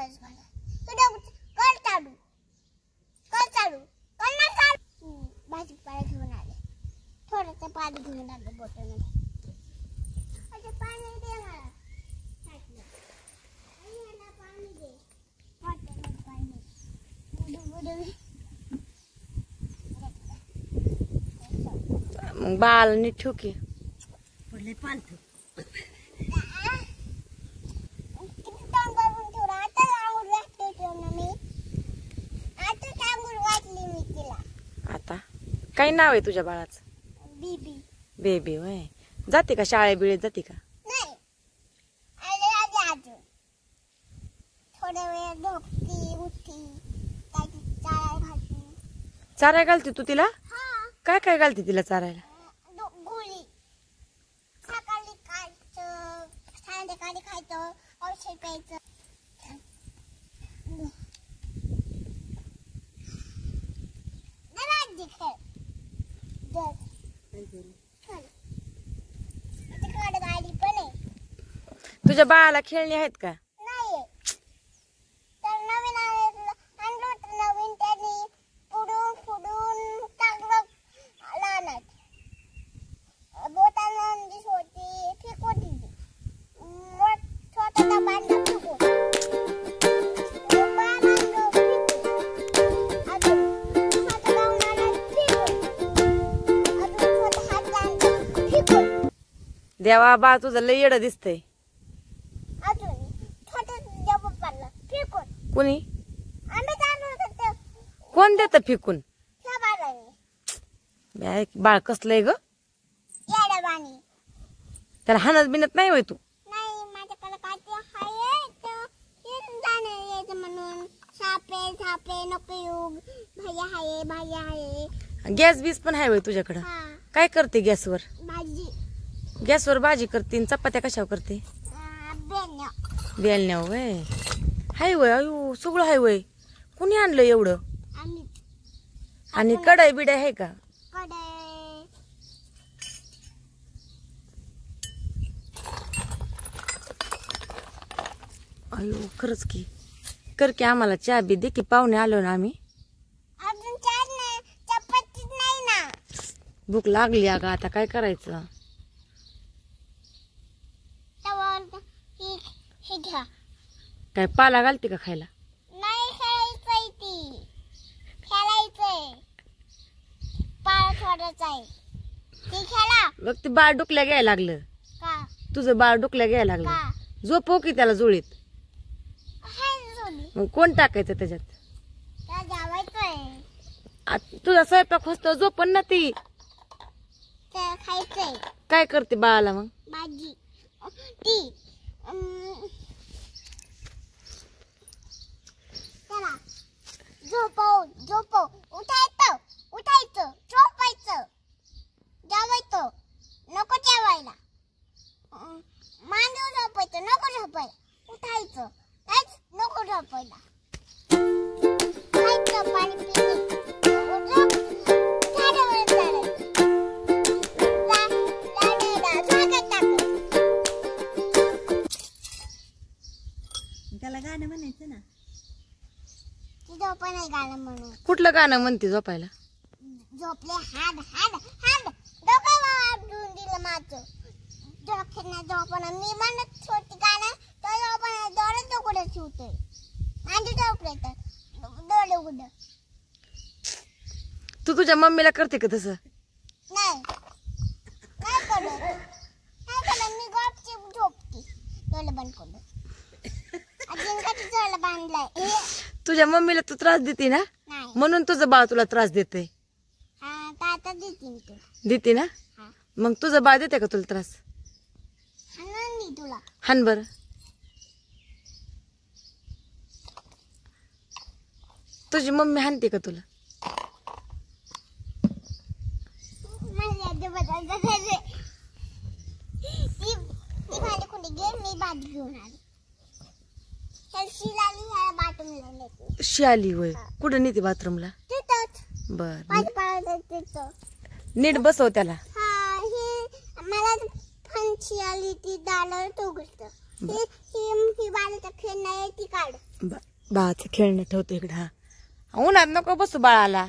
पाऊस घाला तुझ्या कर चालू कर ना चालू भाजीपाला घेऊन आले थोडंसं पाणी घेऊन आले बोटलमध्ये अच्छा पाणी दे मला पाणी दे बोटलमध्ये पाणी मग बाळ नीट ठेव की पडले पालथं आता काय नाव आहे तुझ्या बाळाचं? बीबी बेबी होय. जाते का शाळे बिळेत जाते का? नाही अजून थोड्या वेळ झोपती उठती काय चारा घालती चाराय घालते तू तिला? काय काय घालते तिला चारायला? गोळी सकाळी खायचं संध्याकाळी खायचं औषध प्यायचं गाडी पण आहे. तुझ्या बाळाला खेळणी आहेत का? नाही तर नवीन आणलं होतं नवीन त्यांनी फुडून टाकलं लहानात बोटाला होती फेकून दिली छोटा बांधला फेकून देवा बाळ तुझं लय येडं दिसतंय. कुणी कोण देत फिकून? बाळ कसलंय ग? त्याला हाणत बिनत नाही होय तू? नाही माझ्याकडे काय ते म्हणून सापे नको येऊ भाजी आहे गॅस बीस पण आहे होय तुझ्याकडं? काय करते गॅसवर? भाजी गॅसवर भाजी करते आणि चपात्या कशावर करते? बेलण्या वय हाय वय. अयो सगळं हाय वय. कुणी आणलं एवढं? आणि कढाई बिडाई आहे का? अयो खरंच की. कर की आम्हाला चहा बी दे की पाहुणे आलो ना आम्ही. अजून चहा नाही चपातीच नाही ना. भूक लागली अगं आता काय करायचं? हे घ्या. काय पाला घालते का खायला? नाही खेळायचंय ती खेळायचंय पाळ सोडायचा आहे ती खेळा. बघ ते बाळ डुकल्या घ्यायला लागलं. का तुझं बाळ डुकल्या घ्यायला लागलं. का झोपव की त्याला जुळीत. हाय जोडी मग कोण टाकायचं त्याच्यात? त्या जावायचंय तुझा स्वयंपाक होतो झोपण ना ती. त्या खायचंय. काय करते बाळाला मग? भाजी ती चला झोपव उठायचं झोपायचं जेवायचं नको जेवायला मांडीवर झोपायचं नको झोपायला उठायचं काहीच नको झोपायला खायचं पाणी त्याला गाणं म्हणायचं ना. झोप नाही गाणं म्हणून. कुठलं गाणं म्हणते झोपायला? झोपले हाड हाड हाड डोकं वाढून दिलं माझं डोक्याने झोपणं मी म्हणत होती गाणं तर झोपणं डोळे उघडं ठेवतोय आणि झोपले तर डोळे उघडं. तू तुझ्या मम्मीला करते का तसं? नाही करत मी गपची झोपते डोळे बंद करून. बांधलाय तुझ्या मम्मीला तू त्रास देते ना म्हणून तुझं बाळ तुला त्रास देते. देते ना? मग तुझं बाळ देते का तुला त्रास? हान बर. तुझी मम्मी हानते का तुला? शियाली होय. कुठं नेते बाथरूमला? बर नीट बसव त्याला. मला फणशी आली ती दालावर तो घसत ही बाळाचा खेळ नाही ती काढ. बाळाचं खेळणं ठेवतो इकडे. हा उन्हात नको बसू बाळाला.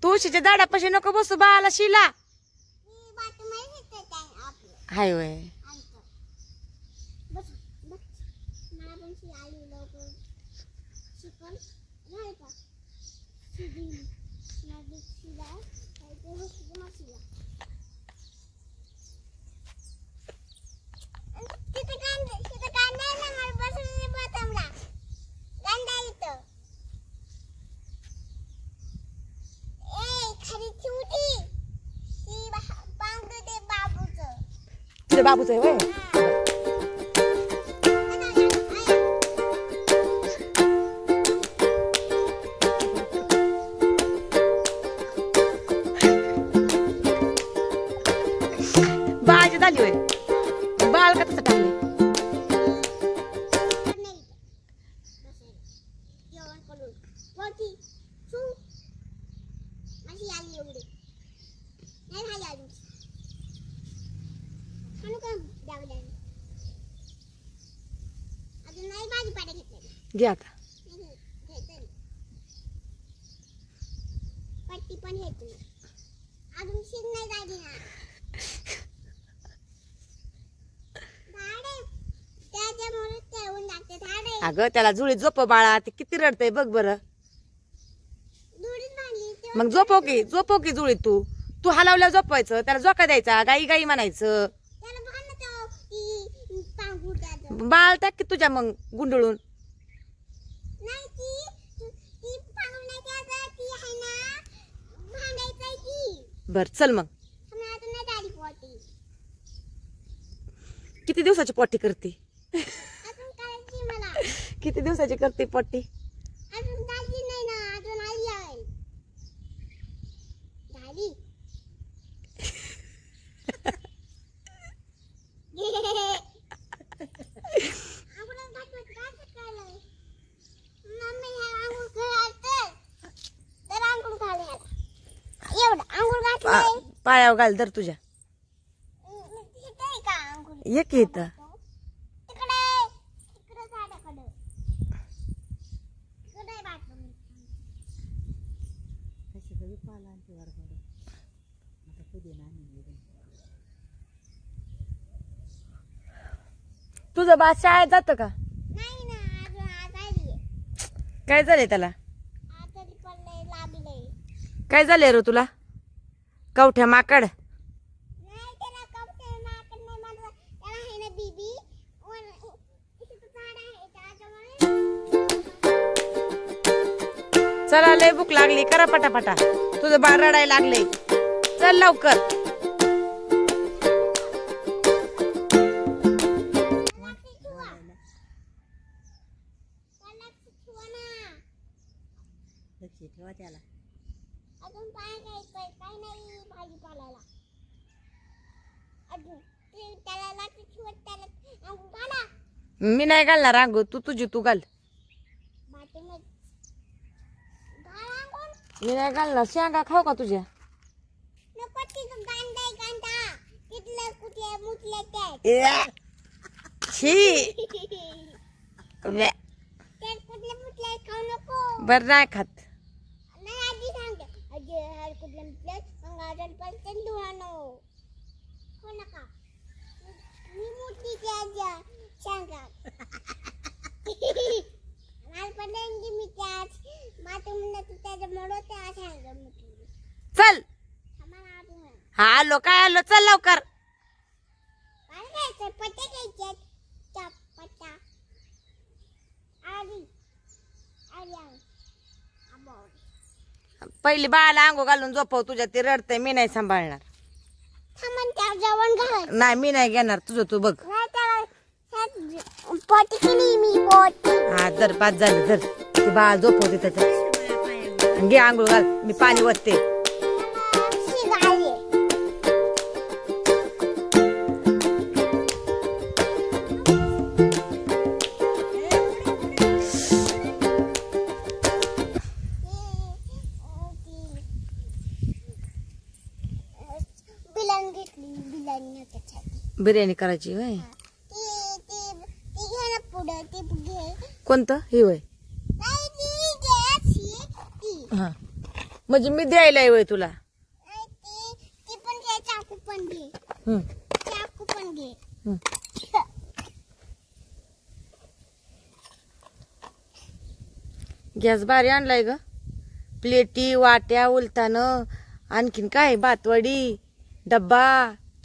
तुळशीच्या झाडापाशी नको बसू बाळाला शिला. हाय वय तुझ्या बाबूचं आहे वय. बाळाची झाली होय. बाळ का तसं टाकले. घे आता. पट्टी पण घ्यायची अजून शिर नाही झाली ना. त्याच्यामुळे ठेवून टाकते झाडे. अगं त्याला जुळीत झोप बाळा. ते किती रडतय बघ बरं. मग झोपव की जुळीत. तू हलवल्या झोपवायचं. त्याला झोका द्यायचा. गाई गाई म्हणायचं. बाळ टाक की तुझ्या मग गुंडळून. बर चल मग. किती दिवसाची पोटी करते. किती दिवसाची करते पोटी. पायावर घाल धर तुझ्या. एक येत तुझं बा शाळेत जात का. काय झालंय त्याला. काय झालंय रे तुला. कवठ्या माकड. चला लय भूक लागली. करा पटापटा. तुझं बाळ रडायला लागले. चल लवकर. ठेवा त्याला. अजून काय नाही भाजीपाल्याला. अजून त्याला लागते शिवट. त्याला अंगू घाला. मी नाही घालणार अंगू. तुझी तू घाल. मी नाही घालणार. शेंगा खाऊ का तुझ्या. नको तिथं गांडा तिथलं कुठे मुतले छी. ते कुठले मुतले खाऊ नको. बर नाही खात. नाही आधी सांगते. अजे हर कुठले मुतले अंगाजन पण धुवानो. हो नका. मी मुतली त्याच्या शेंगा. मालपणेंगी मी त्याच मातुमने तू त्याच्या मोडते अशा मुतली. चल. आम्हाला आठवण. हा आलो. काय आलो. चल लवकर. काय घ्यायचं. पट्टे घ्यायचे. चपटा आली पहिली बाळाला अंगो घालून झोपव. तुझ्या ते रडतय. मी नाही सांभाळणार. जेवण घाल. नाही मी नाही घेणार. तुझं तू बघ. पोटी केली मी पोटी. हा धर. पाच झालं धर. ते बाळ झोपवते त्याच्यात. घे आंघोळ घाल. मी पाणी वतते. बिर्याणी करायची होय. ती ती ती घे ना पुढं ती घे. कोणतं हे वय? नाही ती घे अशी ती. हा म्हणजे मी द्यायला वय तुला. नाही ती पण घे. चाकू पण घे. हं, चाकू पण घे. हं. गॅस भारी आणलाय ग. प्लेटी वाट्या उलतानं आणखीन काय भातवडी डब्बा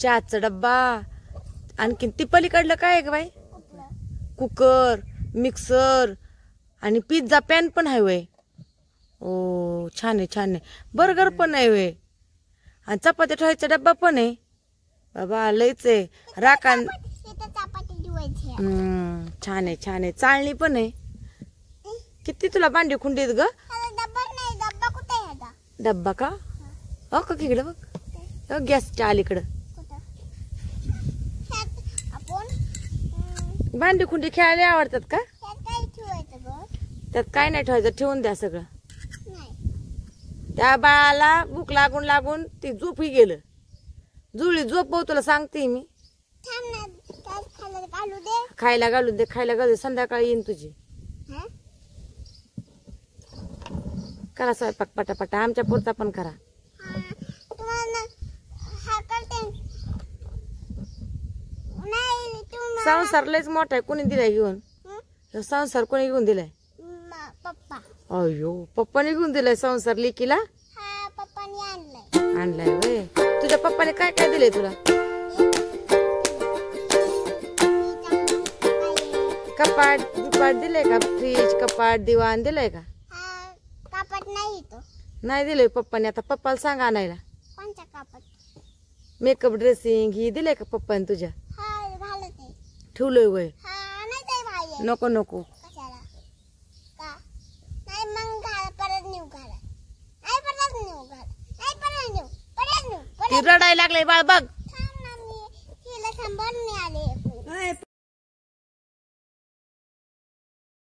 चहाचा डब्बा आणखीन ती पलीकडलं काय आहे ग बाई? कुकर मिक्सर आणि पिझ्झा पॅन पण आहे वय. ओ छान आहे छान आहे. बर्गर पण आहे वय आणि चपात्या ठेवायचा डब्बा पण आहे. बाबा लयच आहे. राखान तिथं चपाती ठेवायची. छान आहे छान आहे. चाळणी पण आहे. किती तुला भांडी खुंडीत ग? डब्बा नाही. डब्बा कुठे आहे आता? डब्बा का? अ का इकडं बघ गॅसच्या अलीकडं. कुठं? ह्यात आपण भांडी खुंडी खेळायला आवडतात का? ह्यात काय ठेवायचं ग? त्यात काय नाही ठेवायचं. ठेवून द्या सगळं. नाही. त्या बाळाला भूक लागून लागून ती झोपही गेलं. जुळली झोपव तुला सांगते मी. थांब ना. त्यात खायला घालू दे. खायला घालून दे खायला घालू दे. संध्याकाळी येईन तुझी. हं? करा स्वयंपाक पटापटा. आमच्या पुरता पण करा. हा, तुम्हाला हा करते. नाही तुम्हाला संसार लयच मोठा आहे. कोणी दिलाय घेऊन? हं? ह्यो संसार कोणी घेऊन दिलाय? पप्पा. अयो पप्पाने घेऊन दिलाय संसार लेकीला. हा पप्पानी आणलंय. आणलाय वय. तुझ्या पप्पाने काय काय दिलंय तुला? कपाट बिपाट दिलंय का? फ्रीज कपाट दिवाण दिलंय का? हा कापड नाही तो. नाही दिलंय पप्पाने. आता पप्पाला सांग आणायला. कोणता कापड? मेकअप ड्रेसिंग ही दिलंय का पप्पाने तुझ्या? हा घालत आहे. ठेवलंय वय. हा नाही काय बाहेर. नको नको. कशाला? का? नाही मग घाल परत नेऊ घाला. नाही परत नेऊ घाला. नाही परत नेऊ. परत नेऊ. ती रडायला लागले बाळ बघ.